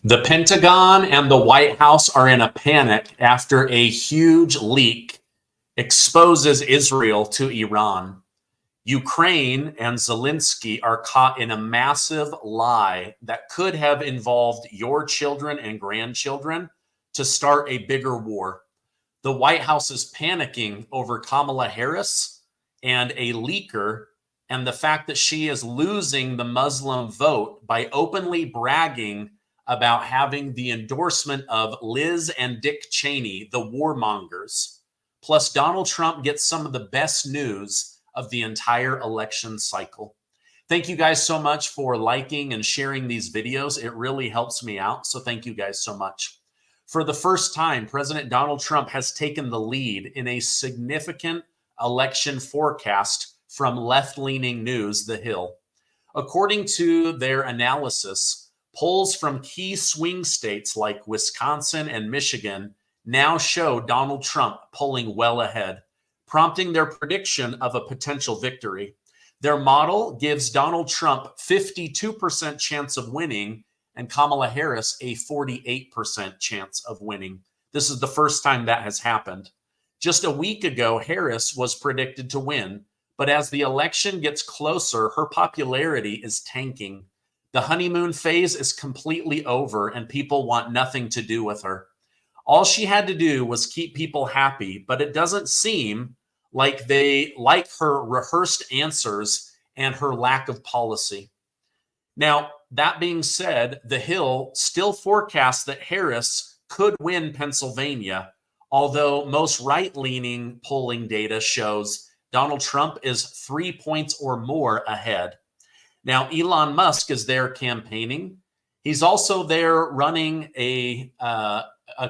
The Pentagon and the White House are in a panic after a huge leak exposes Israel to Iran. Ukraine and Zelensky are caught in a massive lie that could have involved your children and grandchildren to start a bigger war. The White House is panicking over Kamala Harris and a leaker and the fact that she is losing the Muslim vote by openly bragging about having the endorsement of Liz and Dick Cheney, the warmongers. Plus, Donald Trump gets some of the best news of the entire election cycle. Thank you guys so much for liking and sharing these videos. It really helps me out, so thank you guys so much. For the first time, President Donald Trump has taken the lead in a significant election forecast from left-leaning news, The Hill. According to their analysis, polls from key swing states like Wisconsin and Michigan now show Donald Trump pulling well ahead, prompting their prediction of a potential victory. Their model gives Donald Trump 52% chance of winning and Kamala Harris a 48% chance of winning. This is the first time that has happened. Just a week ago, Harris was predicted to win, but as the election gets closer, her popularity is tanking. The honeymoon phase is completely over and people want nothing to do with her. All she had to do was keep people happy, but it doesn't seem like they like her rehearsed answers and her lack of policy. Now, that being said, The Hill still forecasts that Harris could win Pennsylvania, although most right-leaning polling data shows Donald Trump is 3 points or more ahead. Now, Elon Musk is there campaigning. He's also there running a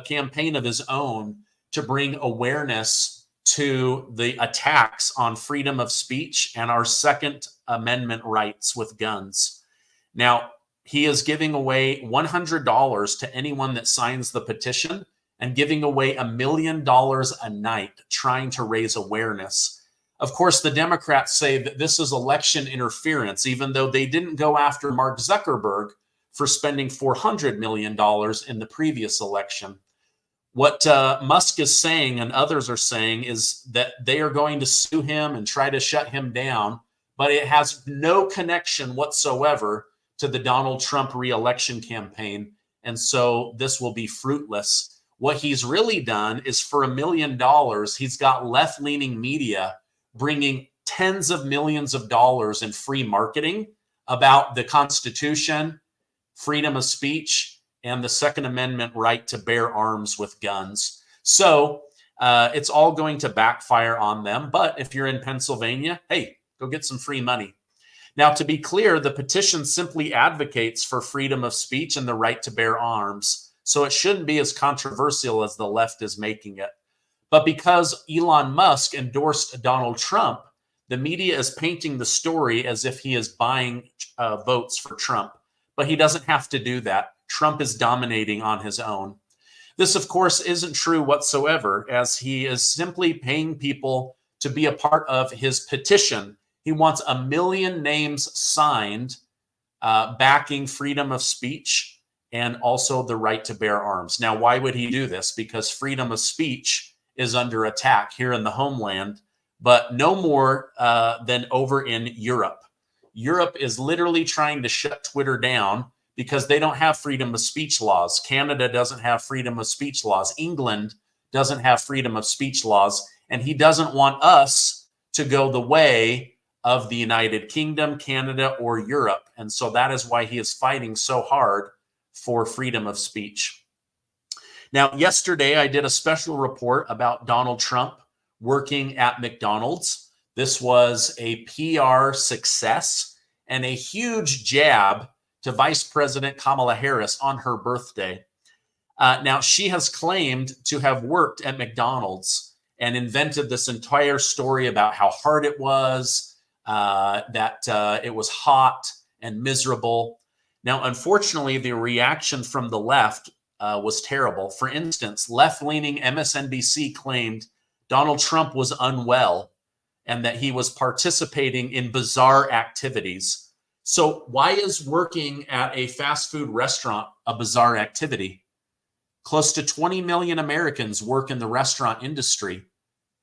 campaign of his own to bring awareness to the attacks on freedom of speech and our Second Amendment rights with guns. Now, he is giving away $100 to anyone that signs the petition and giving away $1 million a night trying to raise awareness. Of course, the Democrats say that this is election interference, even though they didn't go after Mark Zuckerberg for spending $400 million in the previous election. What Musk is saying and others are saying is that they are going to sue him and try to shut him down, but it has no connection whatsoever to the Donald Trump re-election campaign, and so this will be fruitless. What he's really done is for $1 million, he's got left-leaning media bringing tens of millions of dollars in free marketing about the Constitution, freedom of speech, and the Second Amendment right to bear arms with guns. So it's all going to backfire on them. But if you're in Pennsylvania, hey, go get some free money. Now, to be clear, the petition simply advocates for freedom of speech and the right to bear arms. So it shouldn't be as controversial as the left is making it. But because Elon Musk endorsed Donald Trump, the media is painting the story as if he is buying votes for Trump. But he doesn't have to do that. Trump is dominating on his own. This, of course, isn't true whatsoever, as he is simply paying people to be a part of his petition. He wants 1 million names signed backing freedom of speech and also the right to bear arms. Now, why would he do this? Because freedom of speech is under attack here in the homeland, but no more than over in Europe. Europe is literally trying to shut Twitter down because they don't have freedom of speech laws. Canada doesn't have freedom of speech laws. England doesn't have freedom of speech laws. And he doesn't want us to go the way of the United Kingdom, Canada, or Europe. And so that is why he is fighting so hard for freedom of speech. Now, yesterday, I did a special report about Donald Trump working at McDonald's. This was a PR success and a huge jab to Vice President Kamala Harris on her birthday. Now, she has claimed to have worked at McDonald's and invented this entire story about how hard it was, that it was hot and miserable. Now, unfortunately, the reaction from the left was terrible. For instance, left-leaning MSNBC claimed Donald Trump was unwell and that he was participating in bizarre activities. So why is working at a fast food restaurant a bizarre activity? Close to 20 million Americans work in the restaurant industry,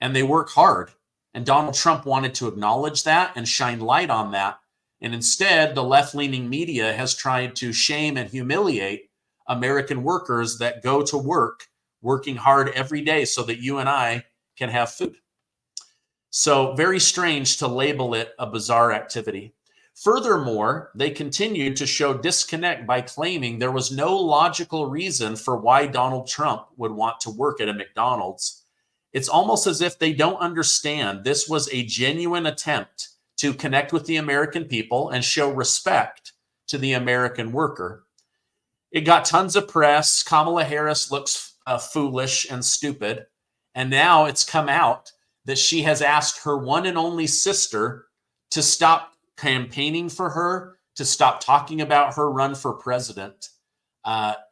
and they work hard. And Donald Trump wanted to acknowledge that and shine light on that. And instead, the left-leaning media has tried to shame and humiliate American workers that go to work, working hard every day so that you and I can have food. So very strange to label it a bizarre activity. Furthermore, they continued to show disconnect by claiming there was no logical reason for why Donald Trump would want to work at a McDonald's. It's almost as if they don't understand this was a genuine attempt to connect with the American people and show respect to the American worker. It got tons of press. Kamala Harris looks foolish and stupid. And now it's come out that she has asked her one and only sister to stop campaigning for her, to stop talking about her run for president.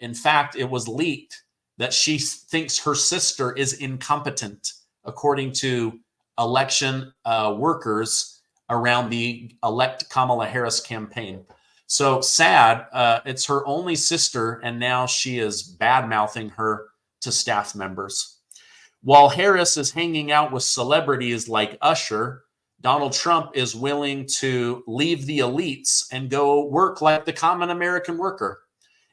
In fact, it was leaked that she thinks her sister is incompetent, according to election workers around the elect Kamala Harris campaign. So sad. It's her only sister, and now she is bad-mouthing her to staff members. While Harris is hanging out with celebrities like Usher, Donald Trump is willing to leave the elites and go work like the common American worker.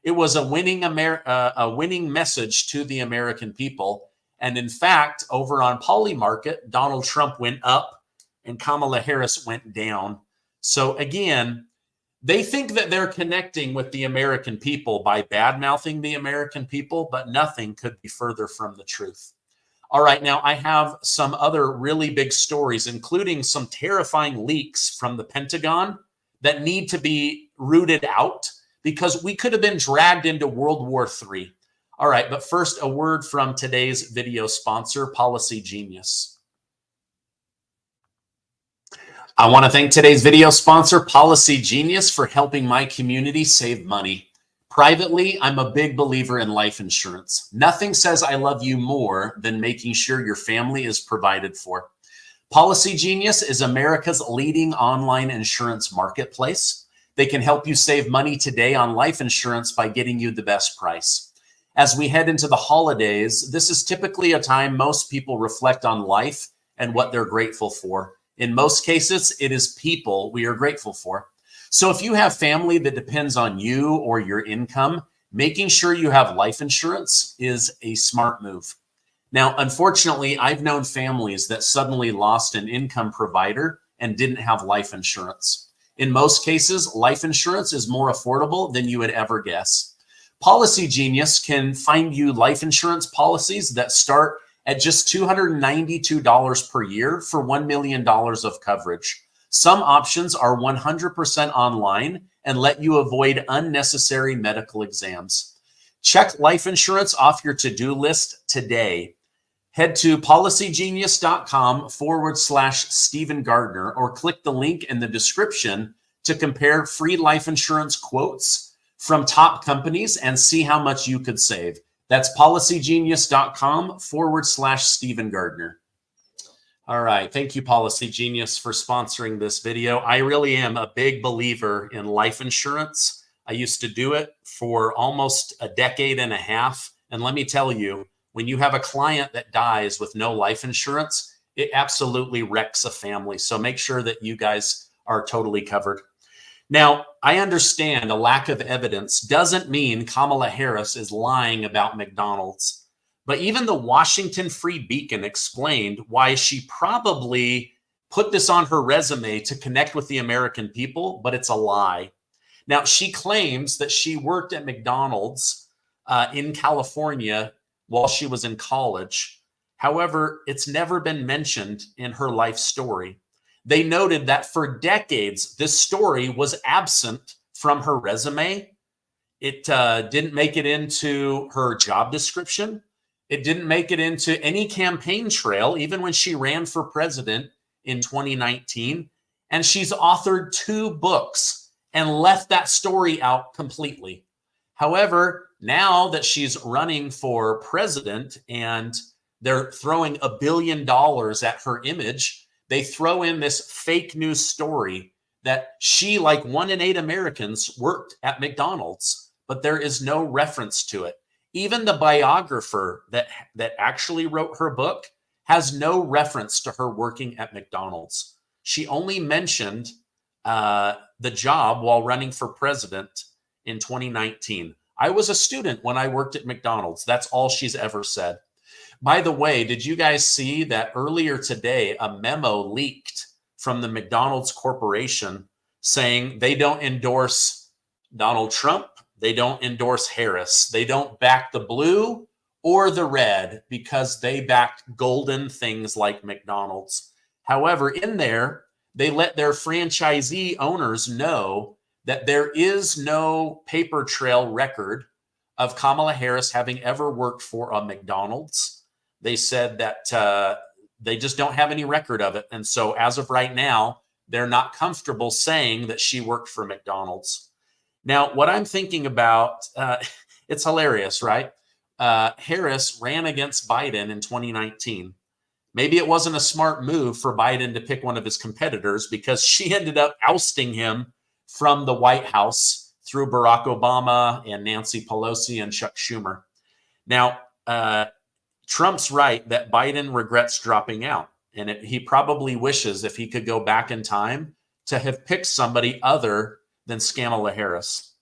It was a winning message to the American people. And in fact, over on Polymarket, Donald Trump went up and Kamala Harris went down. So again, they think that they're connecting with the American people by bad-mouthing the American people, but nothing could be further from the truth. All right, now I have some other really big stories, including some terrifying leaks from the Pentagon that need to be rooted out because we could have been dragged into World War III. All right, but first, a word from today's video sponsor, Policygenius. I want to thank today's video sponsor, Policygenius, for helping my community save money. Privately, I'm a big believer in life insurance. Nothing says I love you more than making sure your family is provided for. Policygenius is America's leading online insurance marketplace. They can help you save money today on life insurance by getting you the best price. As we head into the holidays, this is typically a time most people reflect on life and what they're grateful for. In most cases, it is people we are grateful for. So if you have family that depends on you or your income, making sure you have life insurance is a smart move. Now, unfortunately, I've known families that suddenly lost an income provider and didn't have life insurance. In most cases, life insurance is more affordable than you would ever guess. Policygenius can find you life insurance policies that start at just $292 per year for $1 million of coverage. Some options are 100% online and let you avoid unnecessary medical exams. Check life insurance off your to-do list today. Head to policygenius.com/Stephen Gardner or click the link in the description to compare free life insurance quotes from top companies and see how much you could save. That's policygenius.com/Stephen Gardner. All right. Thank you, Policygenius, for sponsoring this video. I really am a big believer in life insurance. I used to do it for almost a decade and a half. And let me tell you, when you have a client that dies with no life insurance, it absolutely wrecks a family. So make sure that you guys are totally covered. Now, I understand a lack of evidence doesn't mean Kamala Harris is lying about McDonald's. But even the Washington Free Beacon explained why she probably put this on her resume to connect with the American people, but it's a lie. Now, she claims that she worked at McDonald's in California while she was in college. However, it's never been mentioned in her life story. They noted that for decades, this story was absent from her resume. It didn't make it into her job description. It didn't make it into any campaign trail, even when she ran for president in 2019. And she's authored 2 books and left that story out completely. However, now that she's running for president and they're throwing $1 billion at her image, they throw in this fake news story that she, like 1 in 8 Americans, worked at McDonald's, but there is no reference to it. Even the biographer that actually wrote her book has no reference to her working at McDonald's. She only mentioned the job while running for president in 2019. I was a student when I worked at McDonald's. That's all she's ever said. By the way, did you guys see that earlier today, a memo leaked from the McDonald's Corporation saying they don't endorse Donald Trump, they don't endorse Harris, they don't back the blue or the red because they backed golden things like McDonald's. However, in there, they let their franchisee owners know that there is no paper trail record of Kamala Harris having ever worked for a McDonald's. They said that they just don't have any record of it. And so as of right now, they're not comfortable saying that she worked for McDonald's. Now, what I'm thinking about, it's hilarious, right? Harris ran against Biden in 2019. Maybe it wasn't a smart move for Biden to pick one of his competitors because she ended up ousting him from the White House through Barack Obama and Nancy Pelosi and Chuck Schumer. Now, Trump's right that Biden regrets dropping out. And he probably wishes if he could go back in time to have picked somebody other than Kamala Harris.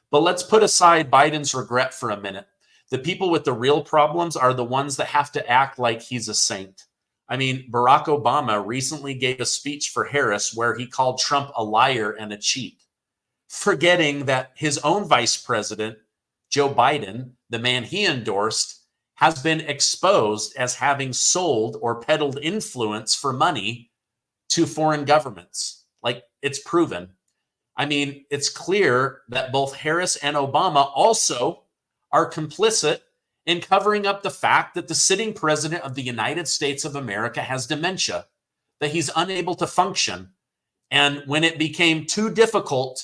But let's put aside Biden's regret for a minute. The people with the real problems are the ones that have to act like he's a saint. I mean, Barack Obama recently gave a speech for Harris where he called Trump a liar and a cheat, forgetting that his own vice president, Joe Biden, the man he endorsed, has been exposed as having sold or peddled influence for money to foreign governments. Like, it's proven. I mean, it's clear that both Harris and Obama also are complicit in covering up the fact that the sitting president of the United States of America has dementia, that he's unable to function. And when it became too difficult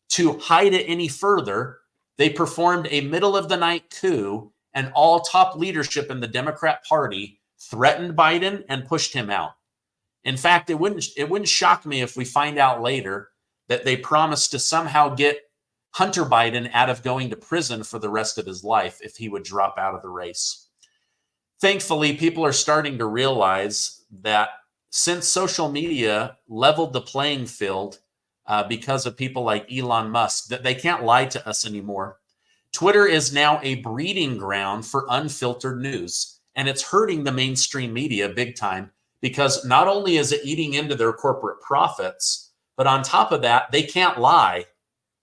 to hide it any further, they performed a middle-of-the-night coup, and all top leadership in the Democrat Party threatened Biden and pushed him out. In fact, it wouldn't shock me if we find out later that they promised to somehow get Hunter Biden out of going to prison for the rest of his life if he would drop out of the race. Thankfully, people are starting to realize that since social media leveled the playing field because of people like Elon Musk, that they can't lie to us anymore. Twitter is now a breeding ground for unfiltered news, and it's hurting the mainstream media big time because not only is it eating into their corporate profits, but on top of that, they can't lie.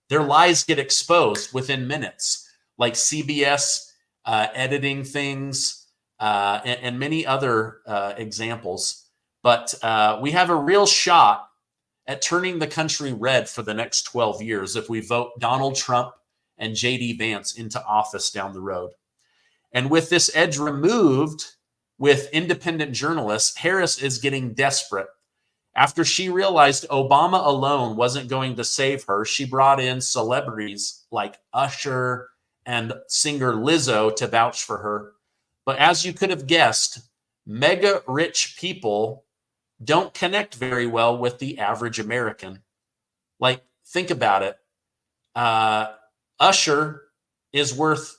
Their lies get exposed within minutes, like CBS editing things and many other examples. But we have a real shot at turning the country red for the next 12 years if we vote Donald Trump and J.D. Vance into office down the road. And with this edge removed with independent journalists, Harris is getting desperate. After she realized Obama alone wasn't going to save her, she brought in celebrities like Usher and singer Lizzo to vouch for her. But as you could have guessed, mega rich people don't connect very well with the average American. Like, think about it. Usher is worth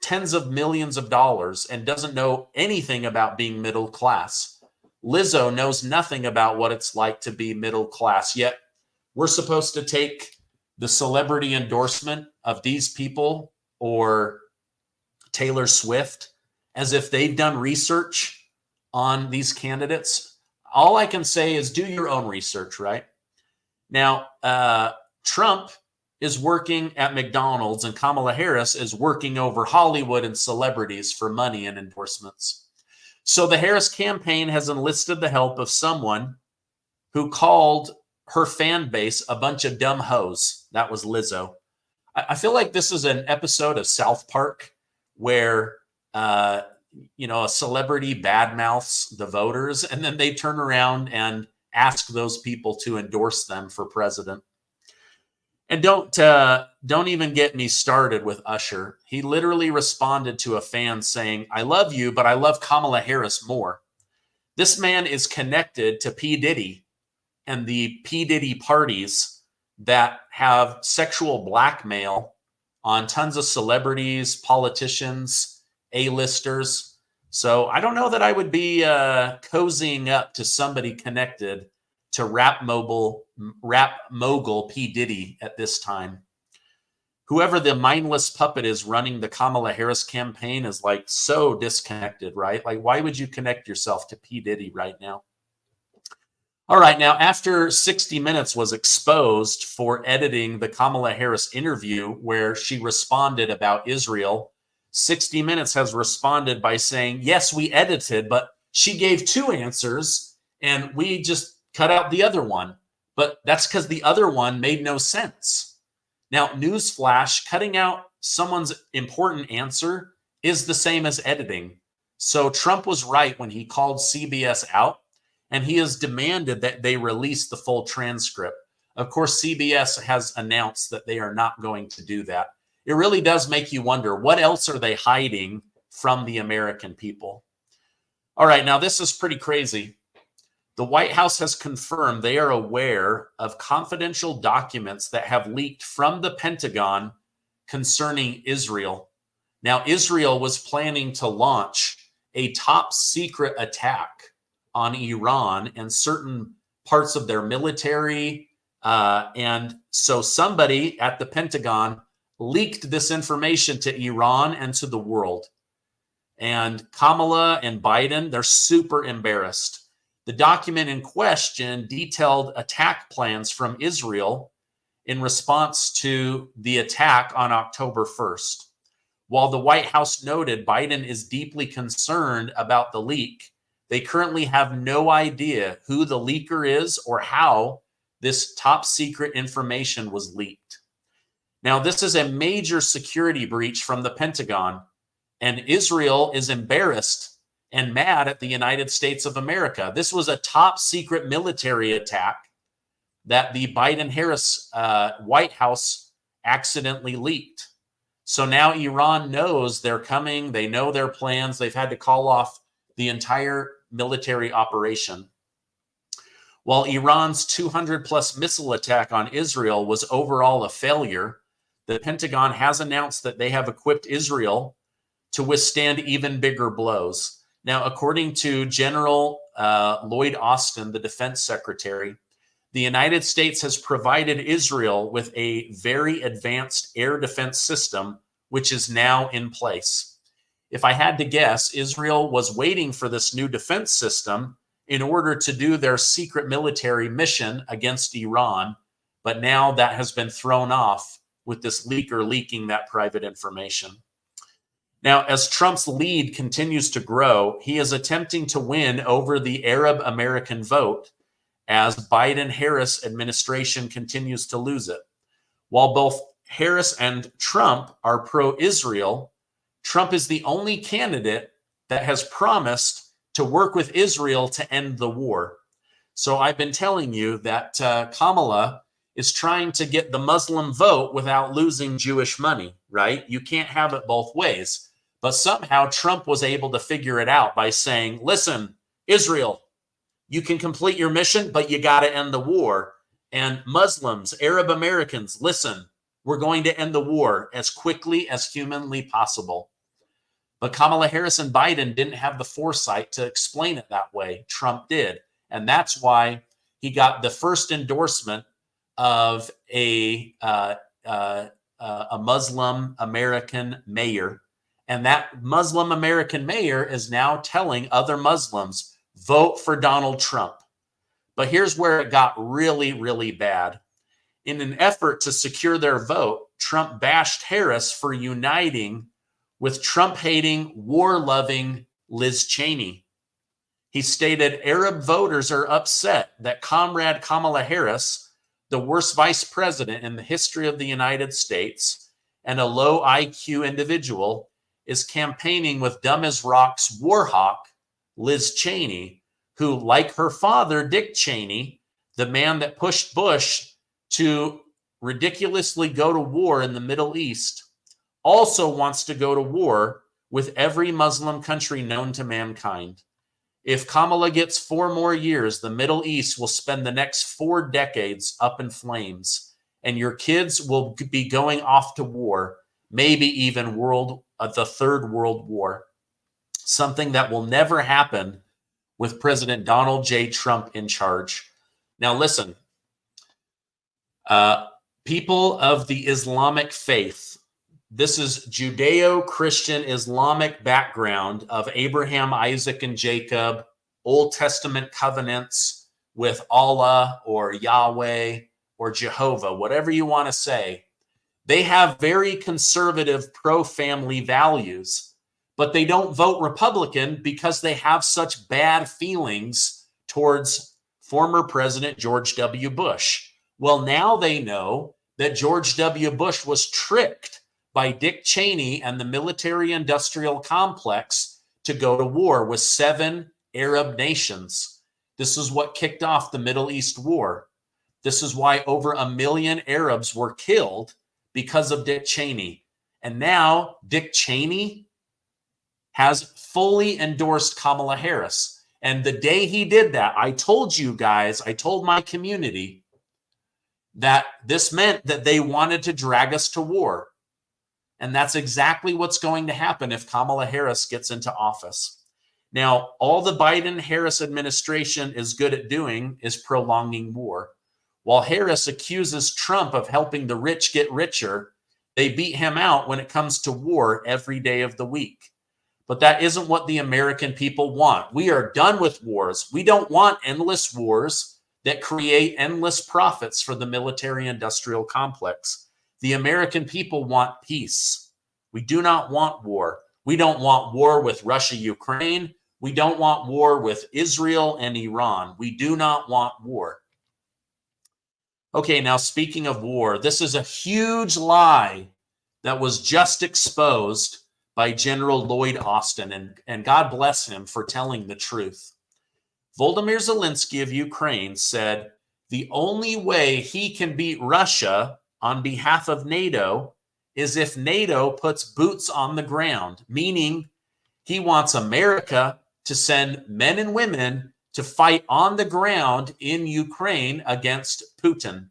tens of millions of dollars and doesn't know anything about being middle class. Lizzo knows nothing about what it's like to be middle class, yet we're supposed to take the celebrity endorsement of these people or Taylor Swift as if they've done research on these candidates. All I can say is do your own research, right? Now, Trump is working at McDonald's and Kamala Harris is working over Hollywood and celebrities for money and endorsements. So the Harris campaign has enlisted the help of someone who called her fan base a bunch of dumb hoes. That was Lizzo. I feel like this is an episode of South Park where, a celebrity badmouths the voters and then they turn around and ask those people to endorse them for president. And don't even get me started with Usher. He literally responded to a fan saying, "I love you, but I love Kamala Harris more." This man is connected to P. Diddy. and the P. Diddy parties that have sexual blackmail on tons of celebrities, politicians, A-listers. So I don't know that I would be cozying up to somebody connected to rap mogul P. Diddy at this time. Whoever the mindless puppet is running the Kamala Harris campaign is like so disconnected, right? Like, why would you connect yourself to P. Diddy right now? All right, now after 60 Minutes was exposed for editing the Kamala Harris interview where she responded about Israel, 60 Minutes has responded by saying, yes, we edited, but she gave two answers and we just cut out the other one. But that's because the other one made no sense. Now, newsflash, cutting out someone's important answer is the same as editing. So Trump was right when he called CBS out, and he has demanded that they release the full transcript. Of course, CBS has announced that they are not going to do that. It really does make you wonder, what else are they hiding from the American people? All right, now this is pretty crazy. The White House has confirmed they are aware of confidential documents that have leaked from the Pentagon concerning Israel. Now, Israel was planning to launch a top secret attack on Iran and certain parts of their military. And so somebody at the Pentagon leaked this information to Iran and to the world. And Kamala and Biden, they're super embarrassed. The document in question detailed attack plans from Israel in response to the attack on October 1st. While the White House noted Biden is deeply concerned about the leak, they currently have no idea who the leaker is or how this top secret information was leaked. Now, this is a major security breach from the Pentagon, and Israel is embarrassed and mad at the United States of America. This was a top secret military attack that the Biden-Harris White House accidentally leaked. So now Iran knows they're coming. They know their plans. They've had to call off the entire military operation. While Iran's 200-plus missile attack on Israel was overall a failure, the Pentagon has announced that they have equipped Israel to withstand even bigger blows. Now, according to General Lloyd Austin, the defense secretary, the United States has provided Israel with a very advanced air defense system, which is now in place. If I had to guess, Israel was waiting for this new defense system in order to do their secret military mission against Iran, but now that has been thrown off with this leaker leaking that private information. Now, as Trump's lead continues to grow, he is attempting to win over the Arab American vote as Biden-Harris administration continues to lose it. While both Harris and Trump are pro-Israel, Trump is the only candidate that has promised to work with Israel to end the war. So I've been telling you that Kamala is trying to get the Muslim vote without losing Jewish money, right? You can't have it both ways. But somehow Trump was able to figure it out by saying, listen, Israel, you can complete your mission, but you got to end the war. And Muslims, Arab Americans, listen, we're going to end the war as quickly as humanly possible. But Kamala Harris and Biden didn't have the foresight to explain it that way. Trump did. And that's why he got the first endorsement of a Muslim American mayor. And that Muslim American mayor is now telling other Muslims, vote for Donald Trump. But here's where it got really, really bad. In an effort to secure their vote, Trump bashed Harris for uniting with Trump-hating, war-loving Liz Cheney. He stated, Arab voters are upset that Comrade Kamala Harris, the worst vice president in the history of the United States and a low IQ individual, is campaigning with dumb as rocks war hawk Liz Cheney, who, like her father, Dick Cheney, the man that pushed Bush to ridiculously go to war in the Middle East, also wants to go to war with every Muslim country known to mankind. If Kamala gets 4 more years, the Middle East will spend the next 4 decades up in flames, and your kids will be going off to war, maybe even the Third World War, something that will never happen with President Donald J. Trump in charge. Now, listen, people of the Islamic faith, this is Judeo-Christian Islamic background of Abraham, Isaac, and Jacob, Old Testament covenants with Allah or Yahweh or Jehovah, whatever you want to say. They have very conservative pro-family values, but they don't vote Republican because they have such bad feelings towards former President George W. Bush. Well, now they know that George W. Bush was tricked by Dick Cheney and the military-industrial complex to go to war with 7 Arab nations. This is what kicked off the Middle East War. This is why over 1 million Arabs were killed because of Dick Cheney. And now Dick Cheney has fully endorsed Kamala Harris. And the day he did that, I told you guys, I told my community that this meant that they wanted to drag us to war. And that's exactly what's going to happen if Kamala Harris gets into office. Now, all the Biden-Harris administration is good at doing is prolonging war. While Harris accuses Trump of helping the rich get richer, they beat him out when it comes to war every day of the week. But that isn't what the American people want. We are done with wars. We don't want endless wars that create endless profits for the military-industrial complex. The American people want peace. We do not want war. We don't want war with Russia, Ukraine. We don't want war with Israel and Iran. We do not want war. Okay, now speaking of war, this is a huge lie that was just exposed by General Lloyd Austin, and God bless him for telling the truth. Volodymyr Zelensky of Ukraine said the only way he can beat Russia on behalf of NATO is if NATO puts boots on the ground, meaning he wants America to send men and women to fight on the ground in Ukraine against Putin.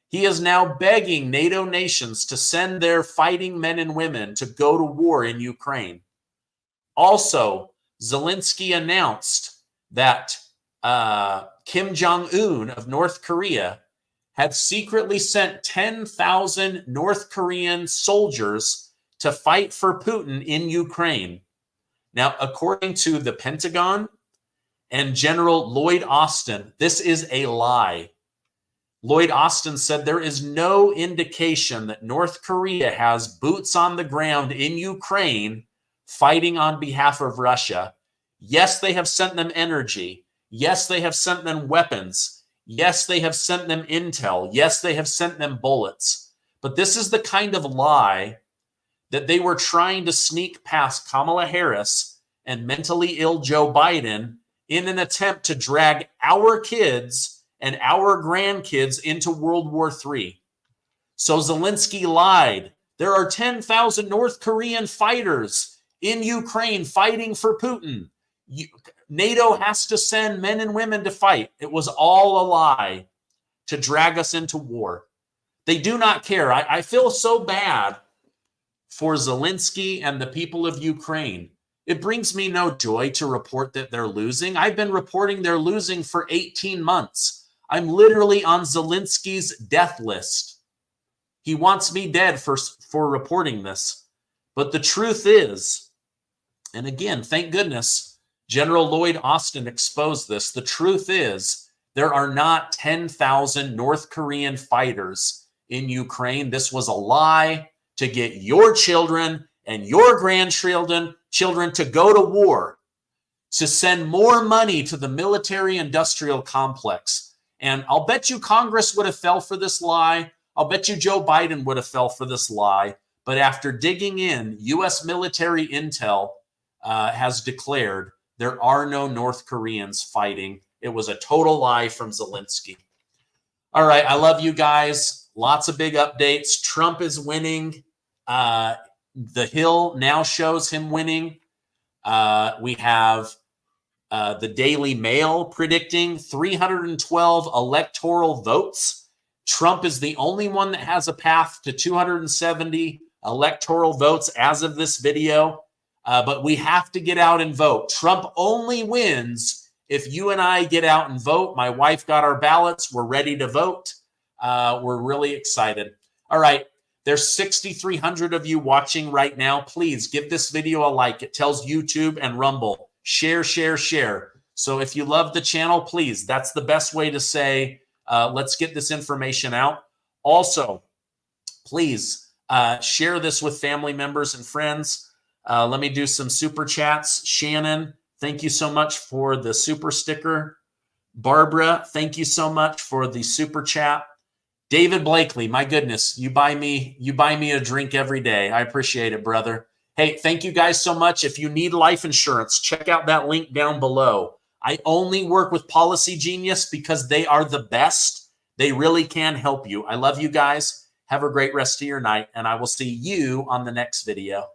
He is now begging NATO nations to send their fighting men and women to go to war in Ukraine. Also, Zelensky announced that Kim Jong-un of North Korea had secretly sent 10,000 North Korean soldiers to fight for Putin in Ukraine. Now, according to the Pentagon and General Lloyd Austin, this is a lie. Lloyd Austin said there is no indication that North Korea has boots on the ground in Ukraine fighting on behalf of Russia. Yes, they have sent them energy. Yes, they have sent them weapons. Yes, they have sent them intel. Yes, they have sent them bullets. But this is the kind of lie that they were trying to sneak past Kamala Harris and mentally ill Joe Biden in an attempt to drag our kids and our grandkids into World War III. So Zelensky lied. There are 10,000 North Korean fighters in Ukraine fighting for Putin. NATO has to send men and women to fight. It was all a lie to drag us into war. They do not care. I feel so bad for Zelensky and the people of Ukraine. It brings me no joy to report that they're losing. I've been reporting they're losing for 18 months. I'm literally on Zelensky's death list. He wants me dead for reporting this. But the truth is, and again, thank goodness, General Lloyd Austin exposed this. The truth is, there are not 10,000 North Korean fighters in Ukraine. This was a lie to get your children and your grandchildren to go to war, to send more money to the military-industrial complex. And I'll bet you Congress would have fell for this lie. I'll bet you Joe Biden would have fell for this lie. But after digging in, U.S. military intel has declared there are no North Koreans fighting. It was a total lie from Zelensky. All right, I love you guys. Lots of big updates. Trump is winning. The Hill now shows him winning. We have The Daily Mail predicting 312 electoral votes. Trump is the only one that has a path to 270 electoral votes as of this video. But we have to get out and vote. Trump only wins if you and I get out and vote. My wife got our ballots. We're ready to vote. We're really excited. All right. There's 6,300 of you watching right now. Please give this video a like. It tells YouTube and Rumble. Share, share, share. So if you love the channel, please, that's the best way to say, let's get this information out. Also, please share this with family members and friends. Let me do some super chats. Shannon, thank you so much for the super sticker. Barbara, thank you so much for the super chat. David Blakely, my goodness, you buy me a drink every day. I appreciate it, brother. Hey, thank you guys so much. If you need life insurance, check out that link down below. I only work with Policygenius because they are the best. They really can help you. I love you guys. Have a great rest of your night, and I will see you on the next video.